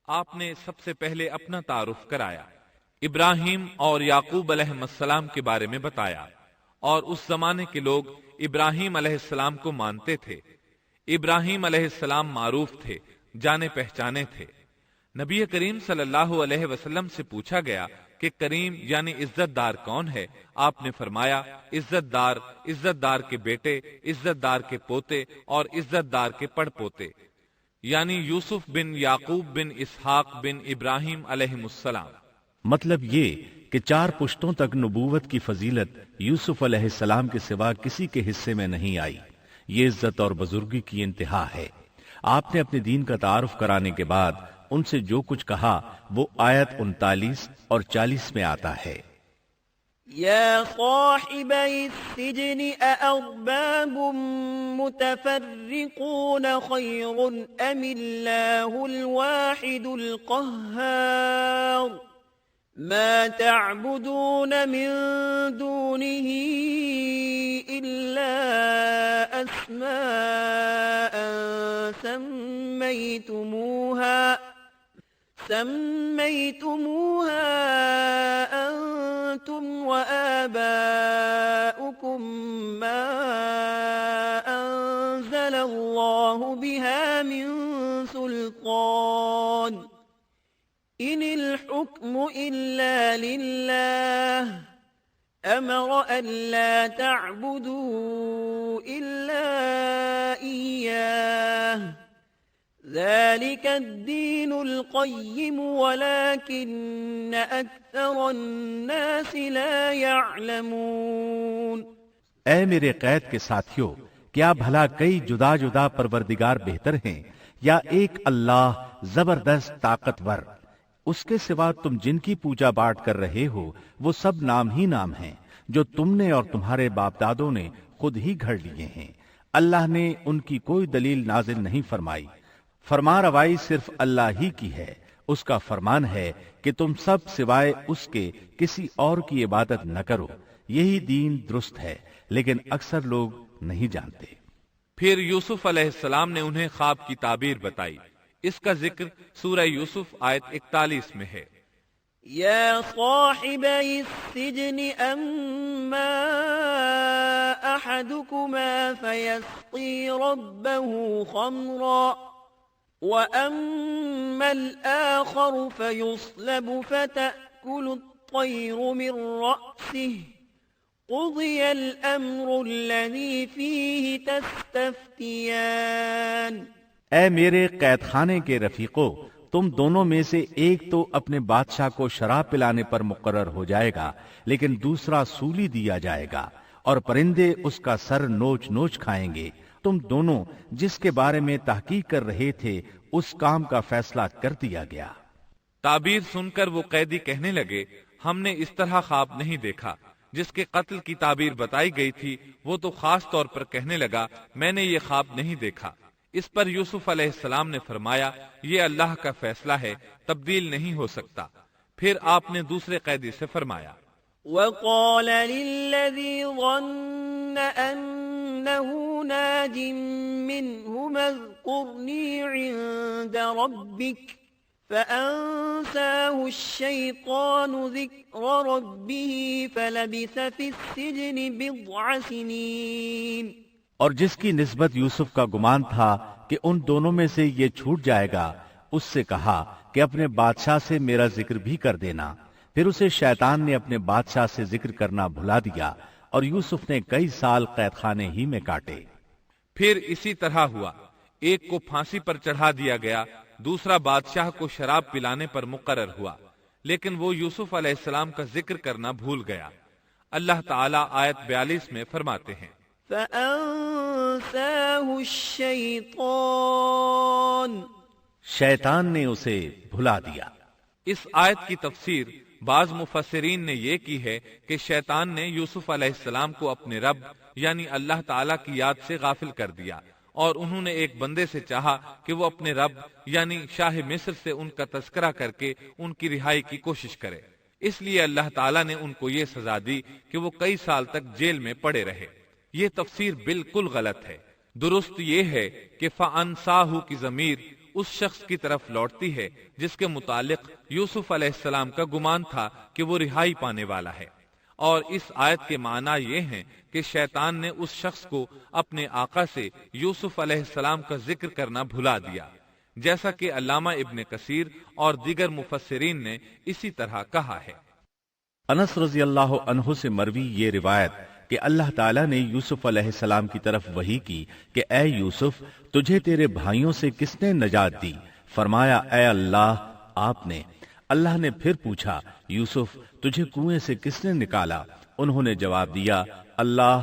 آپ نے سب سے پہلے اپنا تعارف کرایا، ابراہیم اور یعقوب علیہ السلام کے بارے میں بتایا، اور اس زمانے کے لوگ ابراہیم علیہ السلام کو مانتے تھے۔ ابراہیم علیہ السلام معروف تھے، جانے پہچانے تھے۔ نبی کریم صلی اللہ علیہ وسلم سے پوچھا گیا کہ کریم یعنی عزت دار کون ہے؟ آپ نے فرمایا عزت دار کے بیٹے، عزت دار کے پوتے اور عزت دار کے پڑ پوتے، یعنی یوسف بن یعقوب بن اسحاق بن ابراہیم علیہ السلام۔ مطلب یہ کہ 4 پشتوں تک نبوت کی فضیلت یوسف علیہ السلام کے سوا کسی کے حصے میں نہیں آئی۔ یہ عزت اور بزرگی کی انتہا ہے۔ آپ نے اپنے دین کا تعارف کرانے کے بعد ان سے جو کچھ کہا وہ آیت 39 اور 40 میں آتا ہے۔ يا صاحبي السجن أأرباب متفرقون خير أم الله الواحد القهار ما تعبدون من دونه إلا أسماء سميتموها أنتم وآباؤكم ما أنزل الله بها من سلطان إن الحكم إلا لله أمر ألا تعبدوا إلا إياه ذلك الدين القيم ولكن أكثر الناس لا يعلمون۔ اے میرے قید کے ساتھیو، کیا بھلا کئی جدا جدا پروردگار بہتر ہیں یا ایک اللہ زبردست طاقتور؟ اس کے سوا تم جن کی پوجا باٹ کر رہے ہو وہ سب نام ہی نام ہیں جو تم نے اور تمہارے باپ دادوں نے خود ہی گھڑ لیے ہیں۔ اللہ نے ان کی کوئی دلیل نازل نہیں فرمائی۔ فرما روائی صرف اللہ ہی کی ہے۔ اس کا فرمان ہے کہ تم سب سوائے اس کے کسی اور کی عبادت نہ کرو۔ یہی دین درست ہے، لیکن اکثر لوگ نہیں جانتے۔ پھر یوسف علیہ السلام نے انہیں خواب کی تعبیر بتائی۔ اس کا ذکر سورہ یوسف آیت 41 میں ہے۔ يا صاحبي السجن أما أحدكما فيسقي ربه خمرا وأما الآخر فيصلب فتأكل الطير من رأسه قضي الأمر الذي فيه تستفتيان۔ اے میرے قید خانے کے رفیقو، تم دونوں میں سے ایک تو اپنے بادشاہ کو شراب پلانے پر مقرر ہو جائے گا، لیکن دوسرا سولی دیا جائے گا اور پرندے اس کا سر نوچ نوچ کھائیں گے۔ تم دونوں جس کے بارے میں تحقیق کر رہے تھے اس کام کا فیصلہ کر دیا گیا۔ تعبیر سن کر وہ قیدی کہنے لگے ہم نے اس طرح خواب نہیں دیکھا۔ جس کے قتل کی تعبیر بتائی گئی تھی وہ تو خاص طور پر کہنے لگا میں نے یہ خواب نہیں دیکھا۔ اس پر یوسف علیہ السلام نے فرمایا یہ اللہ کا فیصلہ ہے، تبدیل نہیں ہو سکتا۔ پھر آپ نے دوسرے قیدی سے فرمایا وقال للذي ظن أنه ناج منهما اذكرني عند ربك فأنساه الشيطان ذكر ربه فلبث في السجن بضع سنين۔ اور جس کی نسبت یوسف کا گمان تھا کہ ان دونوں میں سے یہ چھوٹ جائے گا، اس سے کہا کہ اپنے بادشاہ سے میرا ذکر بھی کر دینا۔ پھر اسے شیطان نے اپنے بادشاہ سے ذکر کرنا بھلا دیا اور یوسف نے کئی سال قید خانے ہی میں کاٹے۔ پھر اسی طرح ہوا، ایک کو پھانسی پر چڑھا دیا گیا، دوسرا بادشاہ کو شراب پلانے پر مقرر ہوا، لیکن وہ یوسف علیہ السلام کا ذکر کرنا بھول گیا۔ اللہ تعالیٰ آیت 42 میں فرماتے ہیں فَأَنسَاهُ الشَّيْطَانُ، شیطان نے اسے بھلا دیا۔ اس آیت کی تفسیر بعض مفسرین نے یہ کی ہے کہ شیطان نے یوسف علیہ السلام کو اپنے رب یعنی اللہ تعالیٰ کی یاد سے غافل کر دیا، اور انہوں نے ایک بندے سے چاہا کہ وہ اپنے رب یعنی شاہ مصر سے ان کا تذکرہ کر کے ان کی رہائی کی کوشش کرے۔ اس لیے اللہ تعالیٰ نے ان کو یہ سزا دی کہ وہ کئی سال تک جیل میں پڑے رہے۔ یہ تفسیر بالکل غلط ہے۔ درست یہ ہے کہ فَأَنْسَاهُ کی ضمیر اس شخص کی طرف لوٹتی ہے جس کے متعلق یوسف علیہ السلام کا گمان تھا کہ وہ رہائی پانے والا ہے، اور اس آیت کے معنی یہ ہیں کہ شیطان نے اس شخص کو اپنے آقا سے یوسف علیہ السلام کا ذکر کرنا بھلا دیا، جیسا کہ علامہ ابن کثیر اور دیگر مفسرین نے اسی طرح کہا ہے۔ انس رضی اللہ عنہ سے مروی یہ روایت کہ اللہ تعالیٰ نے یوسف علیہ السلام کی طرف وحی کی کہ اے یوسف، تجھے تیرے بھائیوں سے کس نے نجات دی؟ فرمایا اے اللہ، آپ نے۔ اللہ نے پھر پوچھا یوسف، تجھے کنویں سے کس نے نکالا؟ انہوں نے جواب دیا اللہ،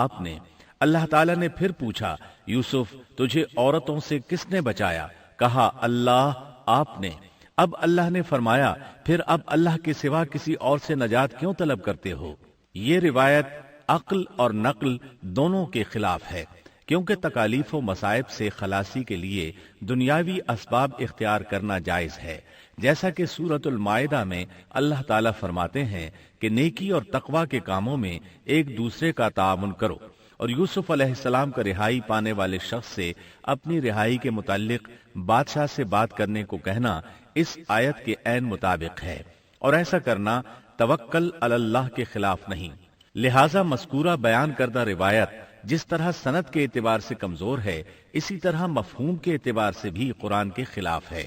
آپ نے۔ اللہ تعالیٰ نے پھر پوچھا یوسف، تجھے عورتوں سے کس نے بچایا؟ کہا اللہ، آپ نے۔ اب اللہ نے فرمایا پھر اب اللہ کے سوا کسی اور سے نجات کیوں طلب کرتے ہو؟ یہ روایت عقل اور نقل دونوں کے خلاف ہے، کیونکہ تکالیف و مصائب سے خلاصی کے لیے دنیاوی اسباب اختیار کرنا جائز ہے، جیسا کہ سورۃ المائدہ میں اللہ تعالیٰ فرماتے ہیں کہ نیکی اور تقوی کے کاموں میں ایک دوسرے کا تعاون کرو، اور یوسف علیہ السلام کا رہائی پانے والے شخص سے اپنی رہائی کے متعلق بادشاہ سے بات کرنے کو کہنا اس آیت کے عین مطابق ہے، اور ایسا کرنا توکل علی اللہ کے خلاف نہیں۔ لہذا مذکورہ بیان کردہ روایت جس طرح سند کے اعتبار سے کمزور ہے، اسی طرح مفہوم کے اعتبار سے بھی قرآن کے خلاف ہے۔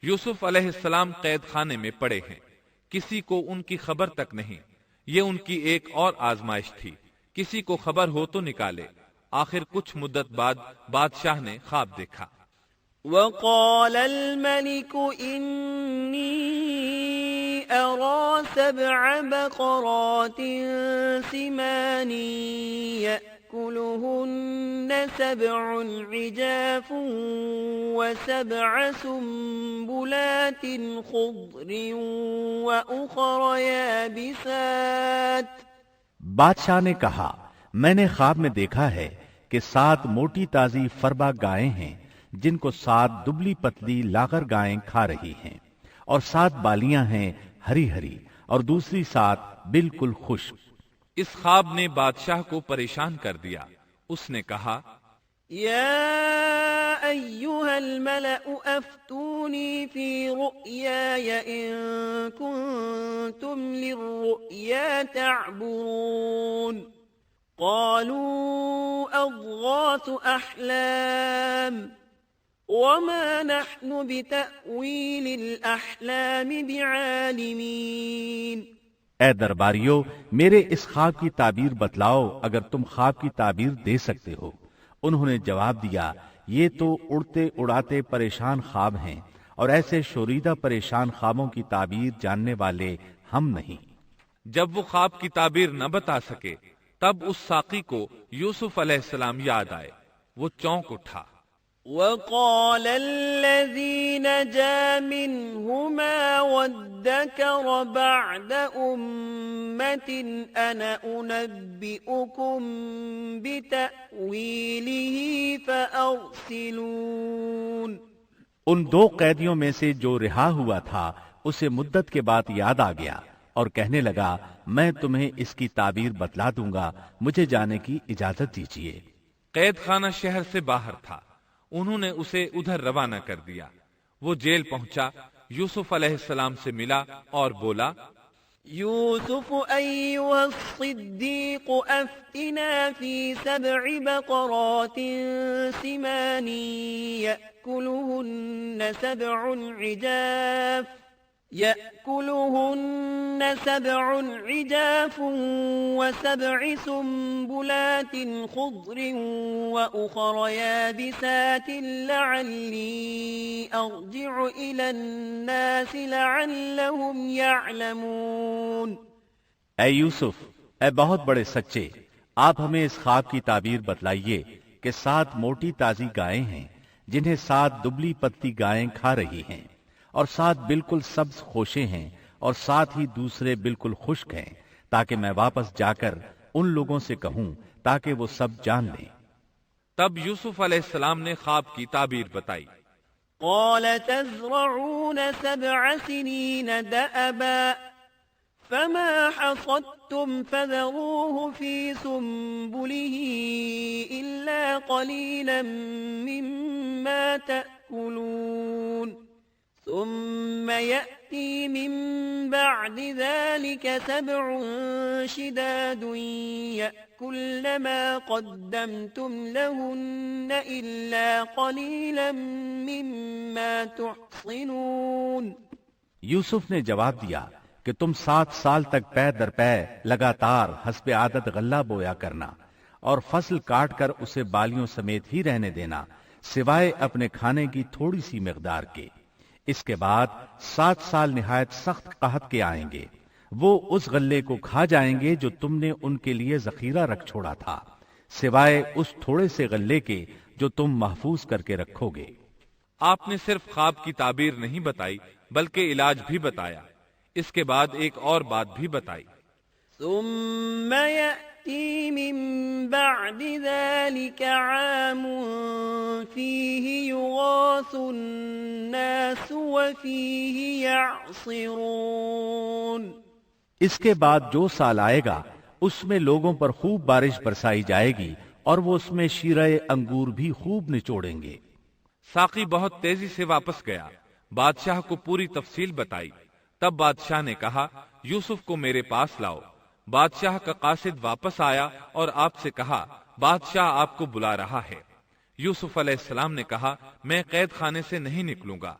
یوسف علیہ السلام قید خانے میں پڑے ہیں، کسی کو ان کی خبر تک نہیں۔ یہ ان کی ایک اور آزمائش تھی، کسی کو خبر ہو تو نکالے۔ آخر کچھ مدت بعد بادشاہ نے خواب دیکھا۔ وقال الملك إني أرى 7 بقرات سمان يأكلهن 7 عجاف و7 سنبلات خضر وأخر يابسات۔ بادشاہ نے کہا میں نے خواب میں دیکھا ہے کہ 7 موٹی تازی فربا گائیں ہیں جن کو 7 دبلی پتلی لاغر گائیں کھا رہی ہیں، اور 7 بالیاں ہیں ہری ہری اور دوسری 7 بالکل خشک۔ اس خواب نے بادشاہ کو پریشان کر دیا۔ اس نے کہا يا أيها الملأ أفتوني في رؤياي إن كنتم للرؤيا تعبرون قالوا أضغاث أحلام وما نحن بتأويل الأحلام بعالمين۔ اے درباریو، میرے اس خواب کی تعبیر بتلاؤ اگر تم خواب کی تعبیر دے سکتے ہو۔ انہوں نے جواب دیا یہ تو اڑتے اڑاتے پریشان خواب ہیں، اور ایسے شوریدہ پریشان خوابوں کی تعبیر جاننے والے ہم نہیں۔ جب وہ خواب کی تعبیر نہ بتا سکے تب اس ساقی کو یوسف علیہ السلام یاد آئے، وہ چونک اٹھا۔ وقال الذي نجا منهما وادكر بعد أمة أنا أنبئكم بتأويله فأرسلون۔ ان 2 قیدیوں میں سے جو رہا ہوا تھا اسے مدت کے بعد یاد آ گیا اور کہنے لگا میں تمہیں اس کی تعبیر بتلا دوں گا، مجھے جانے کی اجازت دیجیے۔ قید خانہ شہر سے باہر تھا، انہوں نے اسے ادھر روانہ کر دیا۔ وہ جیل پہنچا، یوسف علیہ السلام سے ملا اور بولا يوسف أيها الصديق أفتنا في 7 بقرات سمان يأكلهن 7 عجاف و7 سنبلات خضر وأخر يابسات لعلي أرجع إلى الناس لعلهم يعلمون۔ اے یوسف، اے بہت بڑے سچے، آپ ہمیں اس خواب کی تعبیر بتلائیے کہ 7 موٹی تازی گائیں ہیں جنہیں 7 دبلی پتلی گائیں کھا رہی ہیں، اور 7 بالکل سبز خوشے ہیں، اور 7 ہی دوسرے بالکل خشک ہیں، تاکہ میں واپس جا کر ان لوگوں سے کہوں تاکہ وہ سب جان لیں۔ تب یوسف علیہ السلام نے خواب کی تعبیر بتائی۔ قال تزرعون 7 سنين دأبا فما حصدتم فذروه في سنبله إلا قليلا مما تأكلون۔ ثم يأتي من بعد ذلك 7 شداد يأكلن ما قدمتم لهن إلا قليلا مما تحصنون۔ یوسف نے جواب دیا کہ تم 7 سال تک پے در پے لگاتار حسب عادت غلہ بویا کرنا اور فصل کاٹ کر اسے بالیوں سمیت ہی رہنے دینا سوائے اپنے کھانے کی تھوڑی سی مقدار کے۔ اس کے بعد 7 سال نہایت سخت قحط کے آئیں گے، وہ اس غلے کو کھا جائیں گے جو تم نے ان کے لیے ذخیرہ رکھ چھوڑا تھا سوائے اس تھوڑے سے غلے کے جو تم محفوظ کر کے رکھو گے۔ آپ نے صرف خواب کی تعبیر نہیں بتائی بلکہ علاج بھی بتایا۔ اس کے بعد ایک اور بات بھی بتائی۔ ثم يأتي من بعد ذلك عام فيه يغاث الناس وفيه يعصرون۔ اس کے بعد جو سال آئے گا اس میں لوگوں پر خوب بارش برسائی جائے گی اور وہ اس میں شیرہ انگور بھی خوب نچوڑیں گے۔ ساقی بہت تیزی سے واپس گیا، بادشاہ کو پوری تفصیل بتائی۔ تب بادشاہ نے کہا یوسف کو میرے پاس لاؤ۔ بادشاہ کا قاصد واپس آیا اور آپ سے کہا بادشاہ آپ کو بلا رہا ہے۔ یوسف علیہ السلام نے کہا میں قید خانے سے نہیں نکلوں گا۔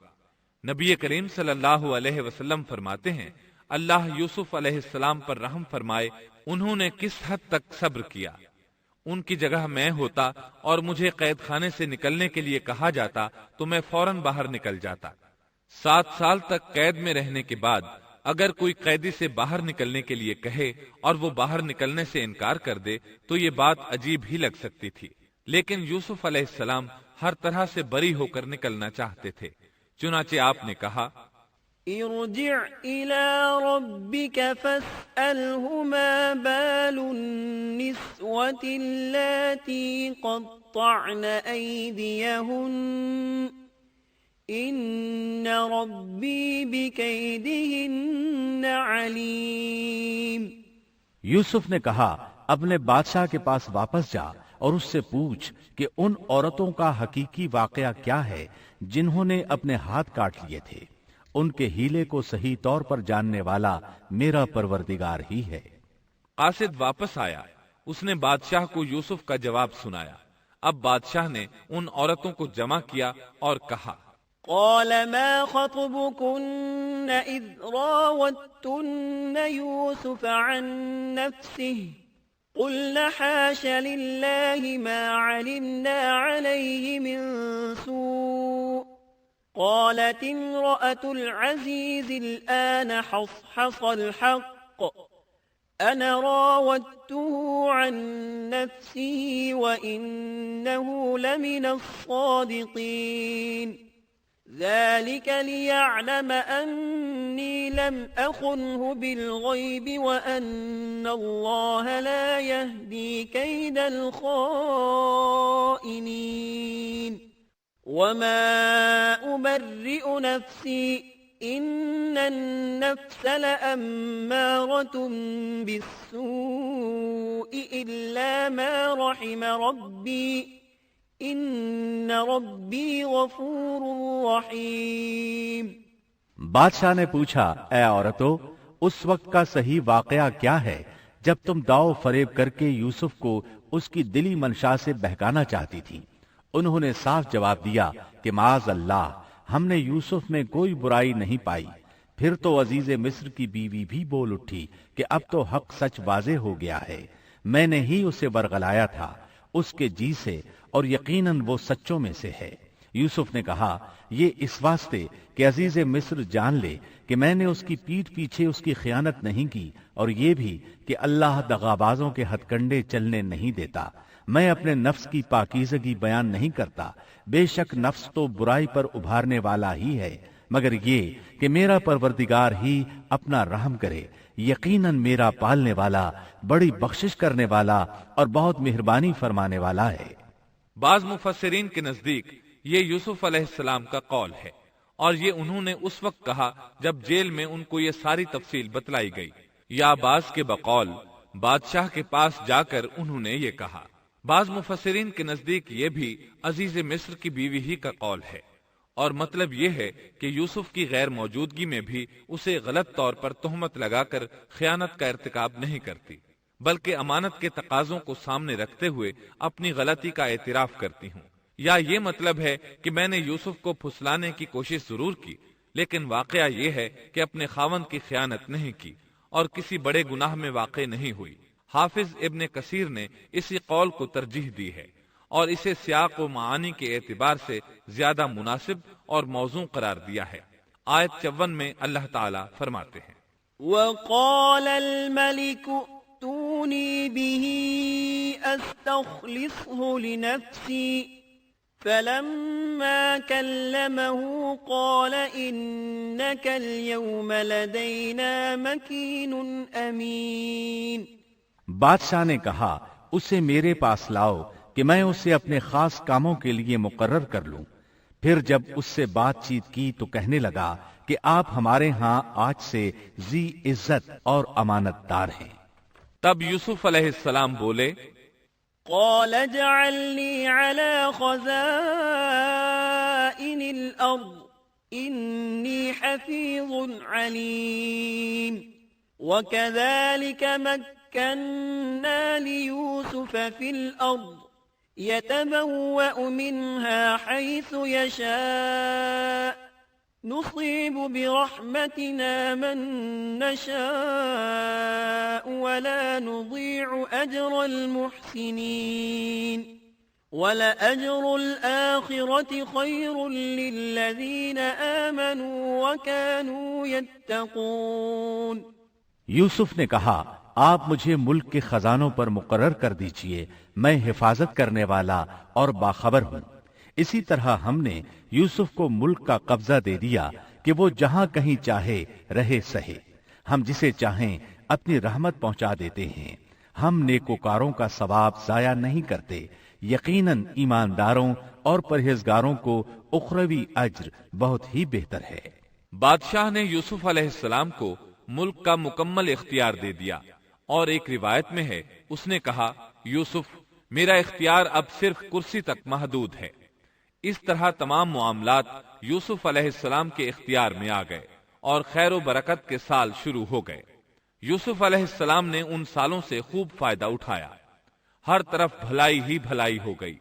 نبی کریم صلی اللہ علیہ وسلم فرماتے ہیں اللہ یوسف علیہ السلام پر رحم فرمائے، انہوں نے کس حد تک صبر کیا۔ ان کی جگہ میں ہوتا اور مجھے قید خانے سے نکلنے کے لیے کہا جاتا تو میں فوراً باہر نکل جاتا۔ 7 سال تک قید میں رہنے کے بعد اگر کوئی قیدی سے باہر نکلنے کے لیے کہے اور وہ باہر نکلنے سے انکار کر دے تو یہ بات عجیب ہی لگ سکتی تھی، لیکن یوسف علیہ السلام ہر طرح سے بری ہو کر نکلنا چاہتے تھے۔ چنانچہ آپ نے کہا ارجع إلى ربك فاسأله ما بال النسوة اللاتي قطعن أيديهن إن ربي بكيدهن عليم۔ یوسف نے کہا اپنے بادشاہ کے پاس واپس جا اور اس سے پوچھ کہ ان عورتوں کا حقیقی واقعہ کیا ہے جنہوں نے اپنے ہاتھ کاٹ لیے تھے، ان کے ہیلے کو صحیح طور پر جاننے والا میرا پروردگار ہی ہے۔ قاصد واپس آیا، اس نے بادشاہ کو یوسف کا جواب سنایا۔ اب بادشاہ نے ان عورتوں کو جمع کیا اور کہا قال ما خطبكن إذ راوتن يوسف عن نفسه قلنا حاش لله ما علمنا عليه من سوء قالت امرأة العزيز الآن حصحص الحق أنا راودته عن نفسه وإنه لمن الصادقين ذلك ليعلم أني لم أخنه بالغيب وأن الله لا يهدي كيد الخائنين وما أبرئ نفسي إن النفس لأمارة بالسوء إلا ما رحم ربي ان ربی غفور رحیم۔ بادشاہ نے پوچھا اے عورتو اس وقت کا صحیح واقعہ کیا ہے جب تم داؤ فریب کر کے یوسف کو اس کی دلی منشا سے بہکانا چاہتی تھی؟ انہوں نے صاف جواب دیا کہ معاذ اللہ ہم نے یوسف میں کوئی برائی نہیں پائی۔ پھر تو عزیز مصر کی بیوی بھی بول اٹھی کہ اب تو حق سچ واضح ہو گیا ہے، میں نے ہی اسے ورغلایا تھا اس کے جی سے اور یقیناً وہ سچوں میں سے ہے۔ یوسف نے کہا یہ اس واسطے کہ عزیز مصر جان لے کہ میں نے اس کی پیٹھ پیچھے اس کی خیانت نہیں کی، اور یہ بھی کہ اللہ دغابازوں کے ہتھ کنڈے چلنے نہیں دیتا۔ میں اپنے نفس کی پاکیزگی بیان نہیں کرتا، بے شک نفس تو برائی پر ابھارنے والا ہی ہے، مگر یہ کہ میرا پروردگار ہی اپنا رحم کرے، یقیناً میرا پالنے والا، بڑی بخشش کرنے والا اور بہت مہربانی فرمانے والا ہے۔ بعض مفسرین کے نزدیک یہ یوسف علیہ السلام کا قول ہے، اور یہ انہوں نے اس وقت کہا جب جیل میں ان کو یہ ساری تفصیل بتلائی گئی، یا بعض کے بقول بادشاہ کے پاس جا کر انہوں نے یہ کہا۔ بعض مفسرین کے نزدیک یہ بھی عزیز مصر کی بیوی ہی کا قول ہے، اور مطلب یہ ہے کہ یوسف کی غیر موجودگی میں بھی اسے غلط طور پر تہمت لگا کر خیانت کا ارتکاب نہیں کرتی، بلکہ امانت کے تقاضوں کو سامنے رکھتے ہوئے اپنی غلطی کا اعتراف کرتی ہوں۔ یا یہ مطلب ہے کہ میں نے یوسف کو پھسلانے کی کوشش ضرور کی، لیکن واقعہ یہ ہے کہ اپنے خاوند کی خیانت نہیں کی اور کسی بڑے گناہ میں واقع نہیں ہوئی۔ حافظ ابن کثیر نے اسی قول کو ترجیح دی ہے اور اسے سیاق و معانی کے اعتبار سے زیادہ مناسب اور موزوں قرار دیا ہے۔ آیت 54 میں اللہ تعالی فرماتے ہیں، وقال الملك ائتوني به استخلصه لنفسي فلما كلمه قال إنك اليوم لدينا مكين أمين۔ بادشاہ نے کہا اسے میرے پاس لاؤ کہ میں اسے اپنے خاص کاموں کے لیے مقرر کر لوں۔ پھر جب اس سے بات چیت کی تو کہنے لگا کہ آپ ہمارے ہاں آج سے ذی عزت اور امانت دار ہیں۔ تب یوسف علیہ السلام بولے، قال اجعلني على خزائن الأرض إني حفيظ عليم وكذلك مكنا ليوسف في الأرض يتبوأ منها حيث يشاء نصيب برحمتنا من نشاء ولا نضيع أجر المحسنين ولأجر الآخرة خير للذين آمنوا وكانوا يتقون۔ یوسف نے کہا آپ مجھے ملک کے خزانوں پر مقرر کر دیجئے، میں حفاظت کرنے والا اور باخبر ہوں۔ اسی طرح ہم نے یوسف کو ملک کا قبضہ دے دیا کہ وہ جہاں کہیں چاہے رہے سہے، ہم جسے چاہیں اپنی رحمت پہنچا دیتے ہیں، ہم نیکوکاروں کا ثواب ضائع نہیں کرتے، یقیناً ایمانداروں اور پرہیزگاروں کو اخروی اجر بہت ہی بہتر ہے۔ بادشاہ نے یوسف علیہ السلام کو ملک کا مکمل اختیار دے دیا، اور ایک روایت میں ہے اس نے کہا، یوسف میرا اختیار اب صرف کرسی تک محدود ہے۔ اس طرح تمام معاملات یوسف علیہ السلام کے اختیار میں آ گئے اور خیر و برکت کے سال شروع ہو گئے۔ یوسف علیہ السلام نے ان سالوں سے خوب فائدہ اٹھایا، ہر طرف بھلائی ہی بھلائی ہو گئی،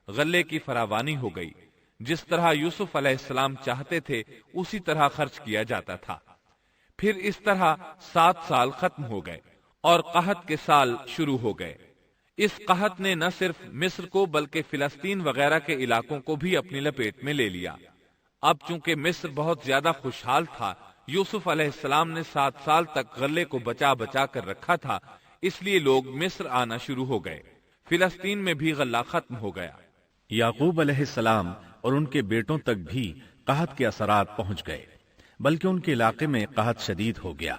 غلے کی فراوانی ہو گئی، جس طرح یوسف علیہ السلام چاہتے تھے اسی طرح خرچ کیا جاتا تھا۔ پھر اس طرح 7 سال ختم ہو گئے اور قحط کے سال شروع ہو گئے۔ اس قحط نے نہ صرف مصر کو بلکہ فلسطین وغیرہ کے علاقوں کو بھی اپنی لپیٹ میں لے لیا۔ اب چونکہ مصر بہت زیادہ خوشحال تھا، یوسف علیہ السلام نے 7 سال تک غلے کو بچا بچا کر رکھا تھا، اس لیے لوگ مصر آنا شروع ہو گئے۔ فلسطین میں بھی غلہ ختم ہو گیا۔ یعقوب علیہ السلام اور ان کے بیٹوں تک بھی قحط کے اثرات پہنچ گئے، بلکہ ان کے علاقے میں قحط شدید ہو گیا۔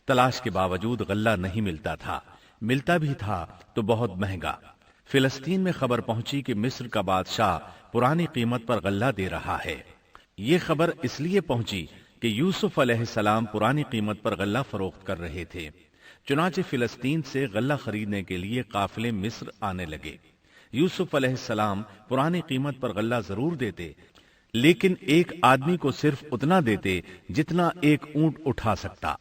تلاش کے باوجود غلہ نہیں ملتا تھا، ملتا بھی تھا تو بہت مہنگا۔ فلسطین میں خبر پہنچی کہ مصر کا بادشاہ پرانی قیمت پر غلہ دے رہا ہے۔ یہ خبر اس لیے پہنچی کہ یوسف علیہ السلام پرانی قیمت پر غلہ فروخت کر رہے تھے، چنانچہ فلسطین سے غلہ خریدنے کے لیے قافلے مصر آنے لگے۔ یوسف علیہ السلام پرانی قیمت پر غلہ ضرور دیتے، لیکن ایک آدمی کو صرف اتنا دیتے جتنا ایک اونٹ اٹھا سکتا،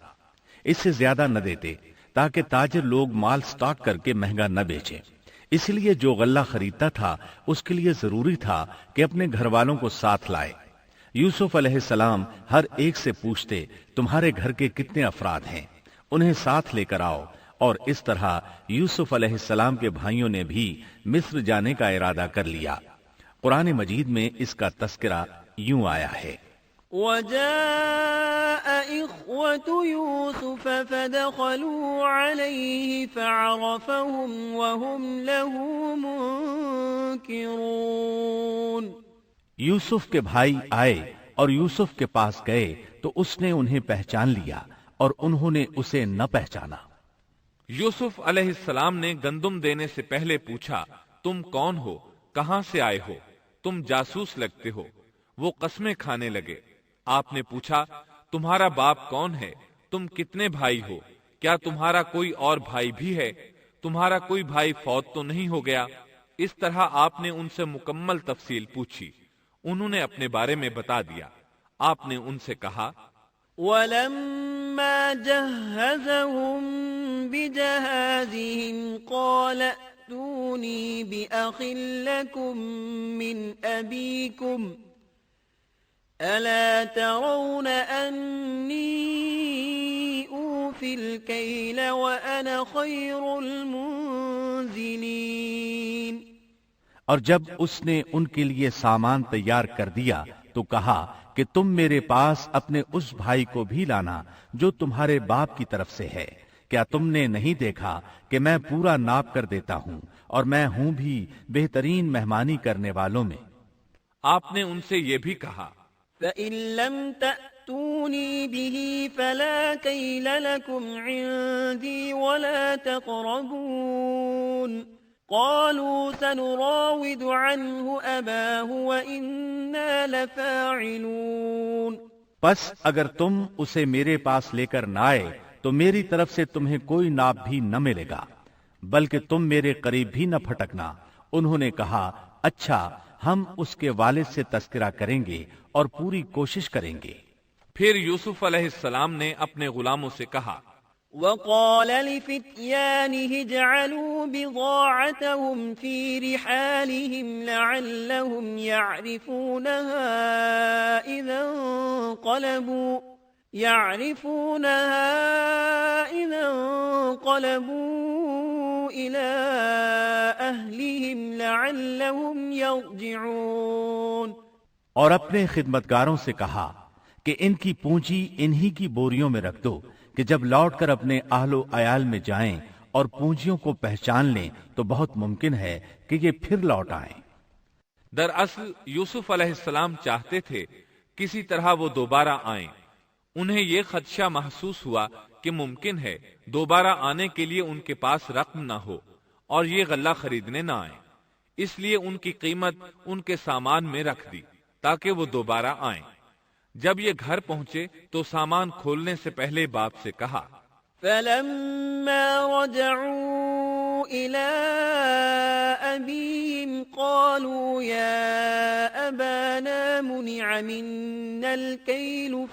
اس سے زیادہ نہ دیتے، تاکہ تاجر لوگ مال سٹاک کر کے مہنگا نہ بیچیں۔ اس لیے جو غلہ خریدتا تھا اس کے لیے ضروری تھا کہ اپنے گھر والوں کو ساتھ لائے۔ یوسف علیہ السلام ہر ایک سے پوچھتے تمہارے گھر کے کتنے افراد ہیں، انہیں ساتھ لے کر آؤ، اور اس طرح یوسف علیہ السلام کے بھائیوں نے بھی مصر جانے کا ارادہ کر لیا۔ قرآن مجید میں اس کا تذکرہ یوں آیا ہے، وجاء إخوة يوسف فدخلوا عليه فعرفهم وهم له منكرون۔ یوسف کے بھائی آئے اور یوسف کے پاس گئے تو اس نے انہیں پہچان لیا اور انہوں نے اسے نہ پہچانا۔ یوسف علیہ السلام نے گندم دینے سے پہلے پوچھا، تم کون ہو، کہاں سے آئے ہو، تم جاسوس لگتے ہو۔ وہ قسمیں کھانے لگے۔ آپ نے پوچھا، تمہارا باپ کون ہے، تم کتنے بھائی ہو، کیا تمہارا کوئی اور بھائی بھی ہے، تمہارا کوئی بھائی فوت تو نہیں ہو گیا؟ اس طرح آپ نے ان سے مکمل تفصیل پوچھی۔ انہوں نے اپنے بارے میں بتا دیا۔ آپ نے ان سے کہا، وَلَمَّا جَهَّزَهُم بِجَهَازِهِمْ قَالَ ائْتُونِي بِأَخٍ لَّكُم مِّنْ أَبِيكُمْ أَلَا تَرَوْنَ أَنِّي أُوفِي الْكَيْلَ وَأَنَا خَيْرُ الْمُنزِلِينَ۔ اور جب اس نے ان کے لیے سامان تیار کر دیا تو کہا کہ تم میرے پاس اپنے اس بھائی کو بھی لانا جو تمہارے باپ کی طرف سے ہے۔ کیا تم نے نہیں دیکھا کہ میں پورا ناپ کر دیتا ہوں اور میں ہوں بھی بہترین مہمانی کرنے والوں میں۔ آپ نے ان سے یہ بھی کہا، فَإِن لَّمْ تَأْتُونِي بِهِ فَلَا كَيْلَ لَكُمْ عِندِي وَلَا تَقْرَبُونَ۔ قالوا سنراود عنه أباه وإنا لفاعلون۔ پس اگر تم اسے میرے پاس لے کر نہ آئے تو میری طرف سے تمہیں کوئی ناپ بھی نہ ملے گا، بلکہ تم میرے قریب بھی نہ پھٹکنا۔ انہوں نے کہا، اچھا ہم اس کے والد سے تذکرہ کریں گے اور پوری کوشش کریں گے۔ پھر یوسف علیہ السلام نے اپنے غلاموں سے کہا، وقال لفتيانه اجعلوا بضاعتهم في رحالهم لعلهم يعرفونها إذا انقلبوا إلى أهلهم لعلهم يرجعون۔ اور اپنے خدمتگاروں سے کہا کہ ان کی پونجی انہی کی بوریوں میں رکھ دو کہ جب لوٹ کر اپنے اہل و عیال میں جائیں اور پونجیوں کو پہچان لیں تو بہت ممکن ہے کہ یہ پھر لوٹ آئیں۔ دراصل یوسف علیہ السلام چاہتے تھے کسی طرح وہ دوبارہ آئیں۔ انہیں یہ خدشہ محسوس ہوا کہ ممکن ہے دوبارہ آنے کے لیے ان کے پاس رقم نہ ہو اور یہ غلہ خریدنے نہ آئیں، اس لیے ان کی قیمت ان کے سامان میں رکھ دی تاکہ وہ دوبارہ آئیں۔ جب یہ گھر پہنچے تو سامان کھولنے سے پہلے باپ سے کہا، فَلَمَّا رَجَعُوا إِلَىٰ أَبِيهِمْ قَالُوا يَا أَبَانَا مُنِعَ مِنَّا الْكَيْلُ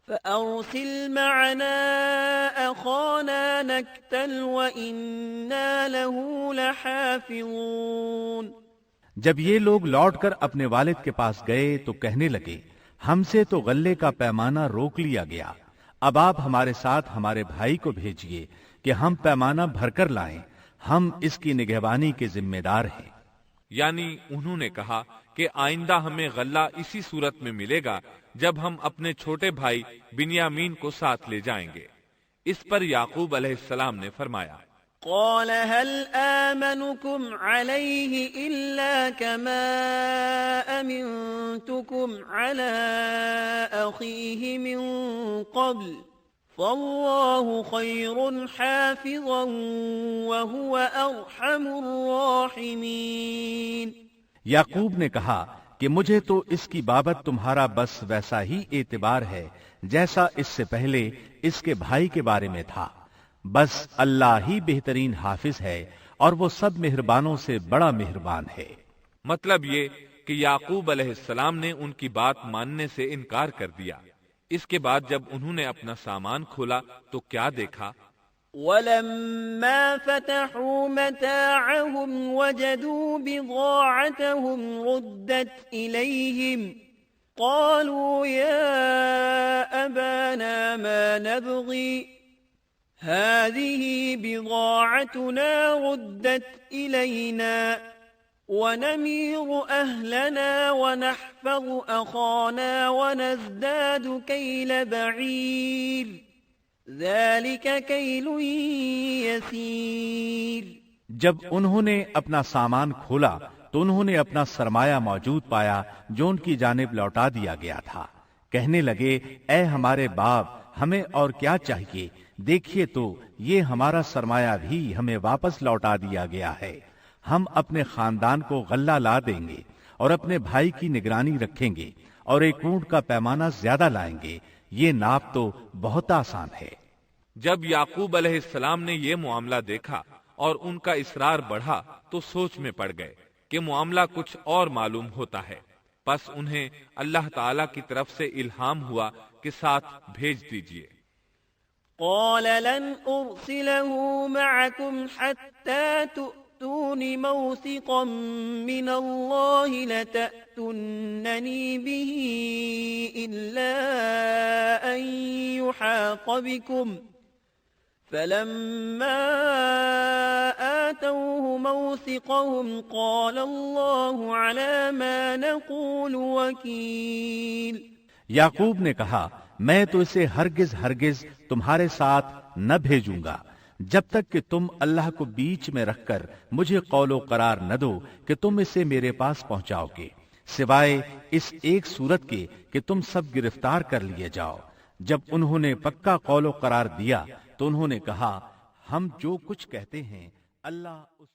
فَأَرْسِلْ مَعَنَا أَخَانَا نَكْتَلْ وَإِنَّا لَهُ لَحَافِظُونَ۔ جب یہ لوگ لوٹ کر اپنے والد کے پاس گئے تو کہنے لگے، ہم سے تو غلے کا پیمانہ روک لیا گیا، اب آپ ہمارے ساتھ ہمارے بھائی کو بھیجیے کہ ہم پیمانہ بھر کر لائیں، ہم اس کی نگہبانی کے ذمہ دار ہیں۔ یعنی انہوں نے کہا کہ آئندہ ہمیں غلہ اسی صورت میں ملے گا جب ہم اپنے چھوٹے بھائی بنیامین کو ساتھ لے جائیں گے۔ اس پر یعقوب علیہ السلام نے فرمایا، قال هل آمنكم عليه إلا كما أمنتكم على أخيه من قبل فالله خير حافظا وهو أرحم الراحمين۔ یعقوب نے کہا کہ مجھے تو اس کی بابت تمہارا بس ویسا ہی اعتبار ہے جیسا اس سے پہلے اس کے بھائی کے بارے میں تھا، بس اللہ ہی بہترین حافظ ہے اور وہ سب مہربانوں سے بڑا مہربان ہے۔ مطلب یہ کہ یعقوب علیہ السلام نے ان کی بات ماننے سے انکار کر دیا۔ اس کے بعد جب انہوں نے اپنا سامان کھولا تو کیا دیکھا؟ وَلَمَّا فَتَحُوا مَتَاعَهُمْ وَجَدُوا بِضَاعَتَهُمْ رُدَّتْ إِلَيْهِمْ قَالُوا يَا أَبَانَا مَا نَبْغِي هذه بضاعتنا ردت إلينا ونمير أهلنا ونحفظ أخانا ونزداد كيل بعير ذلك كيل يسير۔ جب انہوں نے اپنا سامان کھولا تو انہوں نے اپنا سرمایہ موجود پایا جو ان کی جانب لوٹا دیا گیا تھا۔ کہنے لگے، اے ہمارے باپ، ہمیں اور کیا چاہیے؟ دیکھیے تو یہ ہمارا سرمایہ بھی ہمیں واپس لوٹا دیا گیا ہے۔ ہم اپنے خاندان کو غلہ لا دیں گے اور اپنے بھائی کی نگرانی رکھیں گے اور ایک اونٹ کا پیمانہ زیادہ لائیں گے، یہ ناپ تو بہت آسان ہے۔ جب یعقوب علیہ السلام نے یہ معاملہ دیکھا اور ان کا اصرار بڑھا تو سوچ میں پڑ گئے کہ معاملہ کچھ اور معلوم ہوتا ہے، پس انہیں اللہ تعالی کی طرف سے الہام ہوا کہ ساتھ بھیج دیجئے۔ قال لن أرسله معكم حتى تؤتون موثقا من الله لتأتونني به إلا أن يحاط بكم، فلما آتوه موثقهم قال الله على ما نقول وكيل۔ یعقوب نے کہا میں تو اسے ہرگز تمہارے ساتھ نہ بھیجوں گا جب تک کہ تم اللہ کو بیچ میں رکھ کر مجھے قول و قرار نہ دو کہ تم اسے میرے پاس پہنچاؤ گے، سوائے اس ایک صورت کے کہ تم سب گرفتار کر لیے جاؤ۔ جب انہوں نے پکا قول و قرار دیا تو انہوں نے کہا ہم جو کچھ کہتے ہیں اللہ اس